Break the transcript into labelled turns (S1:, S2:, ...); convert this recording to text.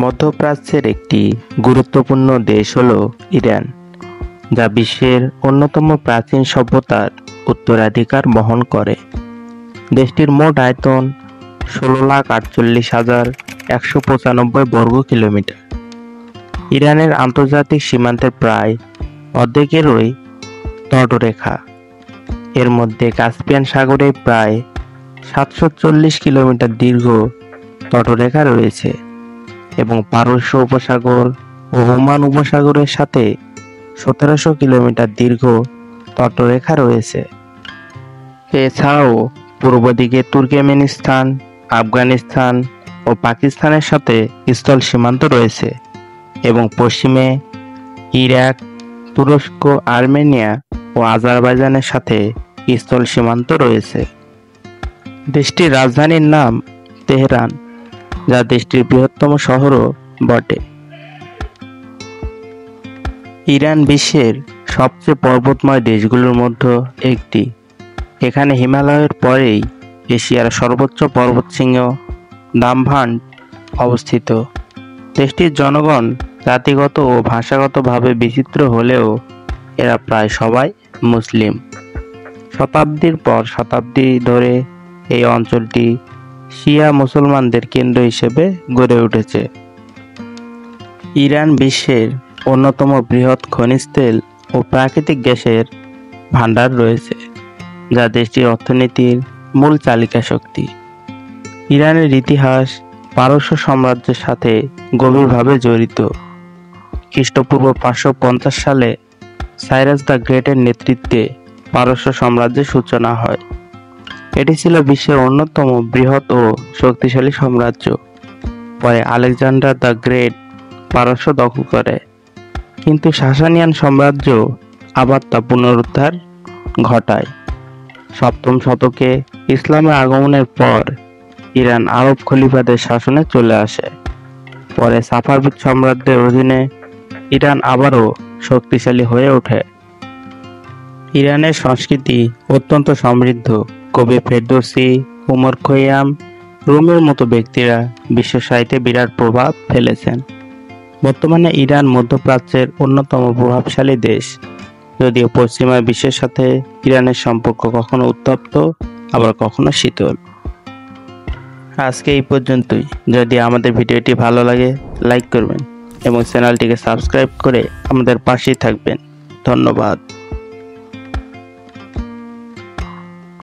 S1: মধ্যপ্রাচ্যের একটি গুরুত্বপূর্ণ দেশ হল ইরান, যা বিশ্বের অন্যতম প্রাচীন সভ্যতার উত্তরাধিকার বহন করে। দেশটির মোট আয়তন ১৬,৪৮,১৯৫ বর্গ কিলোমিটার। ইরানের আন্তর্জাতিক সীমান্তের প্রায় অর্ধেকেরই তটরেখা। এর মধ্যে কাস্পিয়ান সাগরে প্রায় ৭৪০ কিলোমিটার দীর্ঘ তটরেখা রয়েছে এবং পারস্য উপসাগর ও ওমান উপসাগরের সাথে ১৭০০ কিলোমিটার দীর্ঘ তটরেখা রয়েছে। এছাড়াও পূর্ব দিকে তুর্কমেনিস্তান, আফগানিস্তান ও পাকিস্তানের সাথে স্থল সীমান্ত রয়েছে এবং পশ্চিমে ইরাক, তুরস্ক, আর্মেনিয়া ও আজারবাইজানের সাথে স্থল সীমান্ত রয়েছে। দেশটির রাজধানীর নাম তেহরান, যা দেশটির বৃহত্তম শহরও বটে। ইরান বিশ্বের সবচেয়ে পর্বতময় দেশগুলোর মধ্যে একটি। এখানে হিমালয়ের পরেই এশিয়ার সর্বোচ্চ পর্বতশৃঙ্গ দামভান্ড অবস্থিত। দেশটির জনগণ জাতিগত ও ভাষাগতভাবে বিচিত্র হলেও এরা প্রায় সবাই মুসলিম। শতাব্দীর পর শতাব্দী ধরে এই অঞ্চলটি শিয়া মুসলমানদের কেন্দ্র হিসেবে গড়ে উঠেছে। ইরান বিশ্বের অন্যতম বৃহৎ খনিজ তেল ও প্রাকৃতিক গ্যাসের ভাণ্ডার রয়েছে, যা দেশটির অর্থনীতির মূল চালিকা শক্তি। ইরানের ইতিহাস পারস্য সাম্রাজ্যের সাথে গভীরভাবে জড়িত। খ্রিস্টপূর্ব ৫৫০ সালে সাইরাস দ্য গ্রেটের নেতৃত্বে পারস্য সাম্রাজ্যের সূচনা হয়। এটি ছিল বিশ্বের অন্যতম বৃহৎ ও শক্তিশালী সাম্রাজ্য। পরে আলেকজান্ডার দ্য গ্রেট পারস্য দখল করে, কিন্তু সাসানিয়ান সাম্রাজ্য আবার তা পুনরুদ্ধার ঘটায়। সপ্তম শতকে ইসলামের আগমনের পর ইরান আরব খলিফাদের শাসনে চলে আসে। পরে সাফাভিদ সাম্রাজ্যের অধীনে ইরান আবারও শক্তিশালী হয়ে ওঠে। ইরানের সংস্কৃতি অত্যন্ত সমৃদ্ধ। কবি ফেরদৌসি, উমর খৈয়াম, রুমের মতো ব্যক্তিরা বিশ্ব সাহিত্যে বিরাট প্রভাব ফেলেছেন। বর্তমানে ইরান মধ্যপ্রাচ্যের অন্যতম প্রভাবশালী দেশ, যদিও পশ্চিমা বিশ্বের সাথে ইরানের সম্পর্ক কখনো উত্তপ্ত আবার কখনো শীতল। আজকে এই পর্যন্তই। যদি আমাদের ভিডিওটি ভালো লাগে লাইক করবেন এবং চ্যানেলটিকে সাবস্ক্রাইব করে আমাদের পাশেই থাকবেন। ধন্যবাদ।